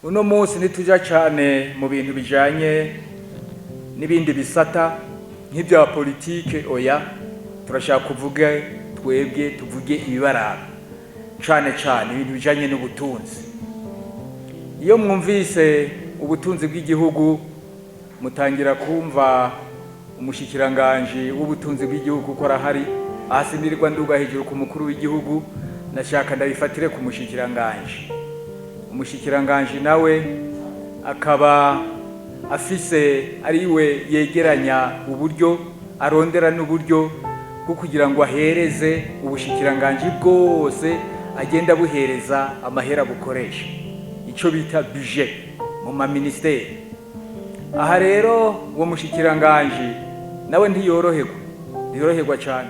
uno munsi nituja cyane mu bintu bijanye n'ibindi bisata nk'ibya politike, oya turashaka kuvuga twebwe tuvuge ibibaraba cyane cyane ibintu bijanye n'ubutunzi. Iyo mwumvise ubutunzi bw'igihugu mutangira kumva umushikiranganje w'ubutunzi bw'igihugu ko arahari, ahasindirirwa nduga hejuru ku mukuru w'igihugu, nashaka ndabifatire ku mushikiranganje. Umushikiranganje nawe akaba afise ariwe yegeranya uburyo, arondera n'uburyo bwo kugira ngo ahereze ubushikiranganje bwose agenda buhereza amahera bukoresha, ico bita budget mu ma ministeri. Aha rero uwo mushikiranganje nawe ntiyoroherwa cyane.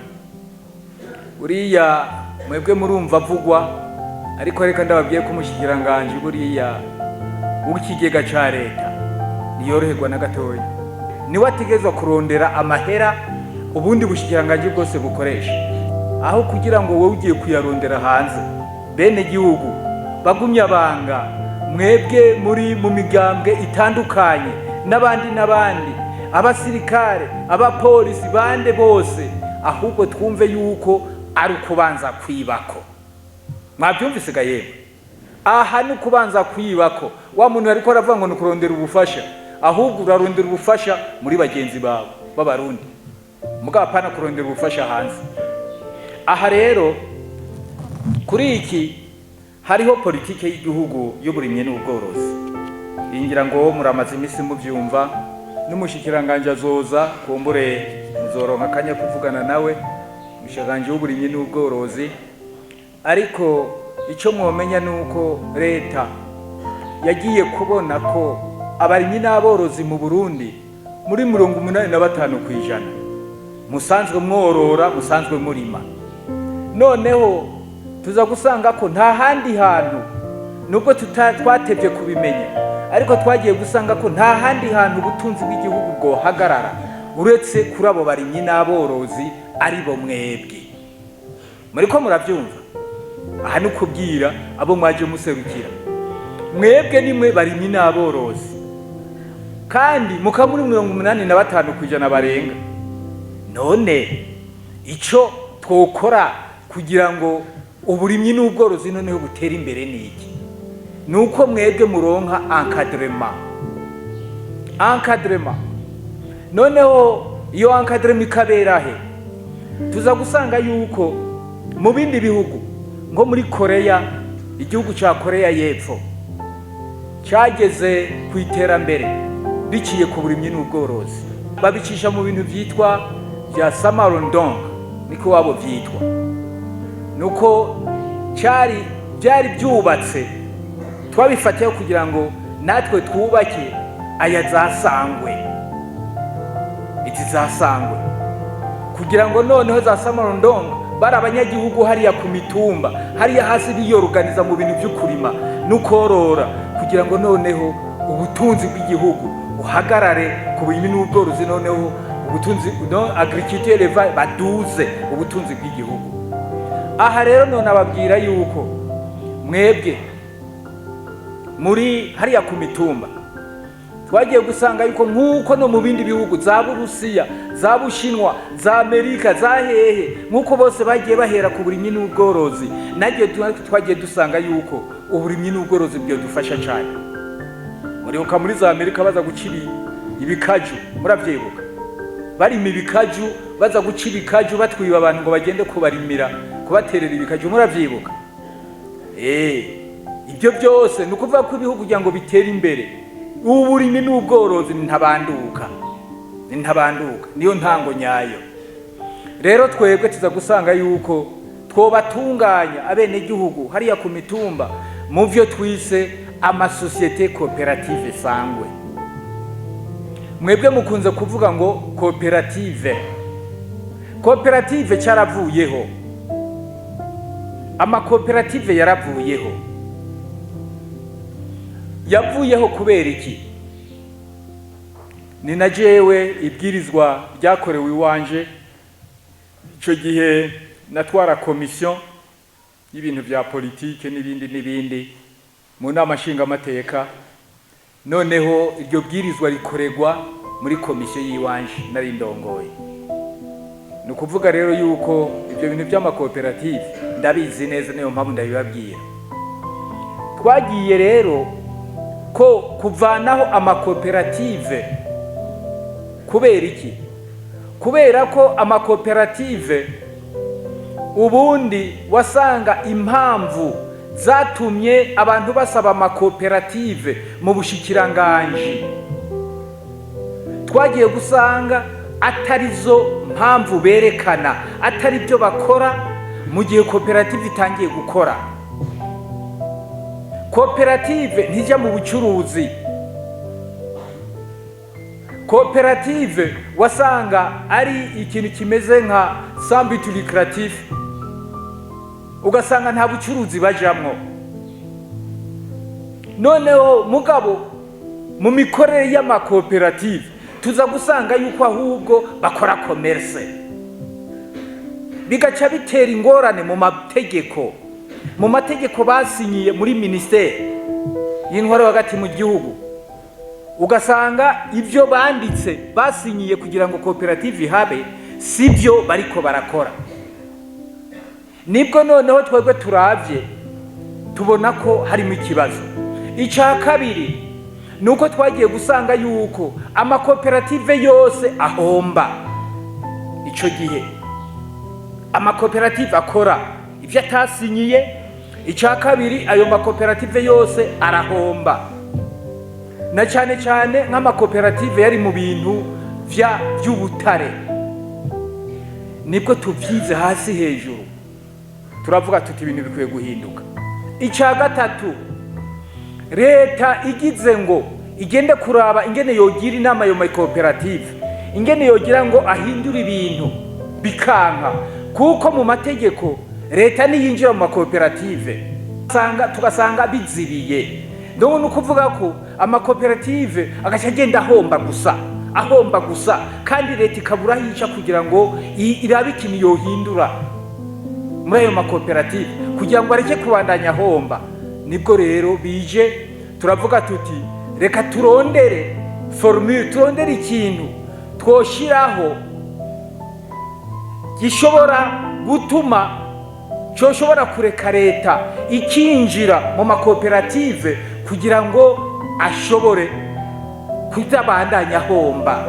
Uriya mwebwe murumva avugwa, ariko reka ndababwiye ko umushikiranganje buriya w'ikigega ca leta ntiyoroherwa na gatoya. Niwe ategezwa kurondera amahera ubundi bushikiranganje bwose bukoresha, aho kugira ngo wowe ugiye kuyarondera hanze. Bene gihugu bagumya banga, mwebwe muri mu migambwe itandukanye n'abandi abasirikare, abapolisi, bande bose, ahubwo twumve yuko ari ukubanza kwibako. Mwabyumvise ga yemwe? Aha ni ukubanza kwibako. Wa muntu ariko aravuga ngo nukurondera ubufasha, ahubwo urarondera ubufasha muri bagenzi bawe b'abarundi, mugabo apana kurondera ubufasha hanze. Aha rero kuri iki hariho politike y'igihugu y'uburimye n'ubworozi. Ingira ngo muramaze imisi muvyumva, n'umushikiranganje azoza kumbure nzoronka kanya kuvugana nawe, umushikiranganje w'uburimye n'ubworozi. Ariko ico mwomenya nuko leta yagiye kubona ko abarimyi n'aborozi mu Burundi muri 85% musanzwe mworora, musanzwe murima. Noneho tuza gusanga ko nta handi hantu, nubwo twatevye kubimenya, ariko twagiye gusanga ko nta handi hantu ubutunzi bw'igihugu bwo hagarara uretse kuri abo barimyi n'aborozi aribo mwebwe. Muriko muravyumva? Aha ni kubwira abo mwaje muserukira, mwebwe nimwe barimyi n'aborozi, kandi mukamuri 85% barenga. None ico twokora kugira ngo uburimyi n'ubworozi noneho butera imbere niki? Nuko mwebwe muronka encadrement. Noneho iyo encadrement ikabera he? Tuza gusanga yuko mu bindi bihugu nko muri Korea, igihugu ca Korea y'Epfo cyageze ku iterambere biciye ku burimyi n'ubworozi, babicisha mu bintu vyitwa bya Samarondong, niko wabo vyitwa. Nuko byari byubatse, twabifatiye kugira ngo natwe twubake aya zasangwe, zasangwe kugira ngo noneho za Samarondong bari abanyagihugu hariya ku mitumba, hariya hasi biyoruganiza mu bintu by'ukurima n'ukorora, kugira ngo noneho ubutunzi bw'igihugu uhagarare ku burimyi n'ubworozi, noneho ubutunzi agriculture baduze ubutunzi bw'igihugu. Aha rero none ababwira yuko mwebwe muri hariya ku mitumba twagiye gusanga yuko nk'uko no mu bindi bihugu za Burusiya, za Bushinwa, za Amerika, za hehe, nk'uko bose bagiye bahera ku burimyi n'ubworozi, nagiye twagiye dusanga yuko uburimyi n'ubworozi byo dufasha cyane. Muribuka muri za Amerika baza gucibi ibikaju, muravyibuka? Barima ibikaju, baza guciba ibikaju batwiba abantu ngo bagende kubarimira, kubaterera ibikaju, muravyibuka? Ibyo byose ni ukuvuga ko ibihugu kugira ngo bitere imbere uburimyi n'ubworozi ntabanduka, niyo ntango nyayo. Rero twebwe tuza gusanga yuko twobatunganya abene gihugu hariya ku mitumba mu byo twise amasosiyete cooperative sangwe. Mwebwe mukunze kuvuga ngo cooperative cyaravuyeho, amakoperative yaravuyeho. Yavuyeho kubera iki? Ni na jewe ibwirizwa ryakorewe iwanje ico gihe natwara komisiyo y'ibintu vya politike n'ibindi mu nama nshingamateka, noneho iryo bwirizwa rikoregwa muri komisiyo y'iwanje nari ndongoye. Ni ukuvuga rero yuko ibyo bintu by'amakoperative ndabizi neza, niyo mpamvu ndabibabwira. Twagiye rero ko kuvanaho amakoperative. Kubera iki? Kubera ko amakoperative ubundi wasanga impamvu zatumye abantu basaba amakoperative mu bushikiranganji, twagiye gusanga atarizo mpamvu berekana, atari byo bakora mu gihe koperative itangiye gukora. Koperative ntijya mu bucuruzi. Koperative wasanga ari ikintu kimeze nka but lucratif, ugasanga nta bucuruzi bajamwo. Noneho mugabo mu mikorere y'amakoperative tuza gusanga yuko ahubwo bakora commerce, bigaca bitera ingorane mu mategeko basinyiye muri ministeri y'intwaro hagati mu gihugu. Ugasanga ibyo banditse basinyiye kugira ngo koperative ihabe sibyo bariko barakora. Nibwo noneho twebwe turavye tubona ko harimo ikibazo. Icya kabiri nuko twagiye gusanga yuko amakoperative yose ahomba. Ico gihe amakoperative akora ibyo atasinyiye. Icya kabiri ayo makoperative yose arahomba, na cyane cyane nk'amakoperative yari mu bintu by'ubutare. Nibwo tuvyize hasi hejuru turavuga tuti ibintu bikwiye guhinduka. Icya gatatu, leta igize ngo igende kuraba ingene yogira inama yo makoperative, ingene yogira ngo ahindure ibintu bikanka, kuko mu mategeko leta niyinjira mu makoperative tugasanga bizibiye. Ndabona ukuvuga ko amakoperative agaca agenda ahomba gusa, kandi leta ikabura hica kugira ngo irabe ikintu yohindura muri ayo makoperative kugira ngo areke kubandanya ahomba. Nibwo rero bije turavuga tuti reka turondere formule, turondere ikintu twoshiraho gishobora gutuma coshobora kureka leta ikinjira mu makoperative kugira ngo ashobore kutabandanya ahomba.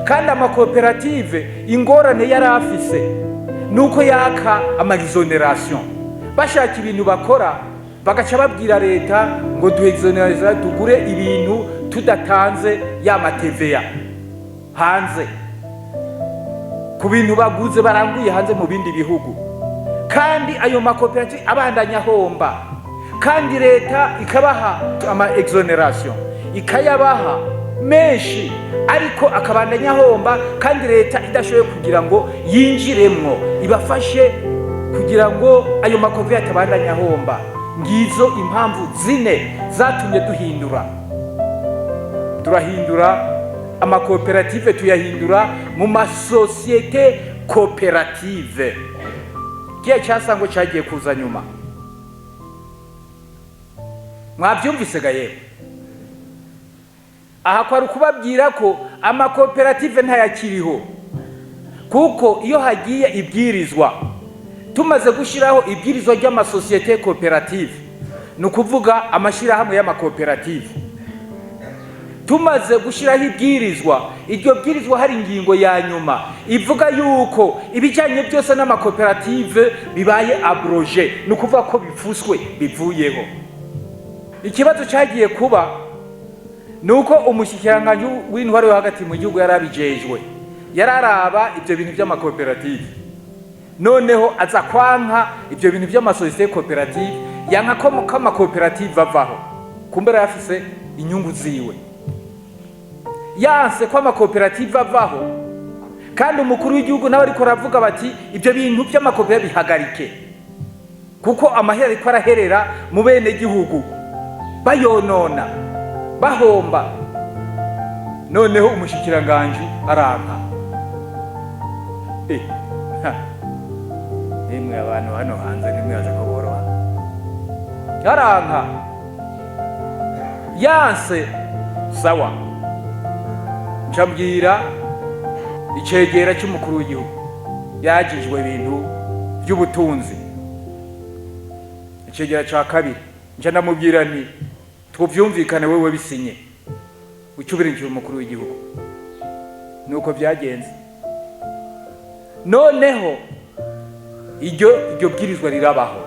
Kandi amakoperative ingorane yari afise nuko yaka ama-exoneration. Bashaka ibintu bakora bagaca babwira leta ngo duexonereza tugure ibintu tudatanze ya ma-TVA hanze, ku bintu baguze baranguye hanze mu bindi bihugu. Kandi ayo makoperative abandanya ahomba, kandi leta ikabaha ama-exoneration, ikayabaha menshi, ariko akabandanya ahomba, kandi leta idashoboye kugira ngo yinjiremwo ibafashe kugira ngo ayo makoperative atabandanya ahomba. Ngizo impamvu 4 zatumye turahindura amakoperative, tuyahindura mu masosiyete koperative. Kiya cyasango cyagiye kuza nyuma, mwabyumvise gaye. Aha kwari kubabwira ko amakoperative ntayakiriho, kuko iyo hagiye ibwirizwa, tumaze gushiraho ibwirizwa ry'amasosiyete koperative, ni ukuvuga amashirahamwe y'amakoperative. Tumaze gushiraho ibwirizwa, iryo bwirizwa hari ingingo ya nyuma ivuga yuko ibijyanye byose n'amakoperative bibaye abroge, ni ukuvuga ko bifuswe, bivuyeho. Ikibazo cyagiye kuba nuko umushikiranganji w'intwaro yo hagati mu gihugu yarabijejwe, yararaba ibyo bintu by'amakoperative, noneho aza kwanka ibyo bintu by'amasosiyete koperative, yanka ko amakoperative avaho, kumbera yafise inyungu ziwe. Yanse ko amakoperative avaho, kandi umukuru w'igihugu nawe ariko aravuga bati ibyo bintu by'amakoperative bihagarike, kuko amahera ariko araherera mu bene gihugu bayonona bahomba. Noneho umushikiranganji aranka. Nimwe abantu hano hanze nimwe aza kuboroha. yaranka yanse sawa ncambwira icegera cy'umukuru w'igihugu yagijwe ibintu by'ubutunzi. Icegera cya kabiri nca ndamubwira nti tuvyumvikane wewe bisinye ucyubirije umukuru w'igihugu. Nuko byagenze. Noneho iryo bwirizwa rirabaho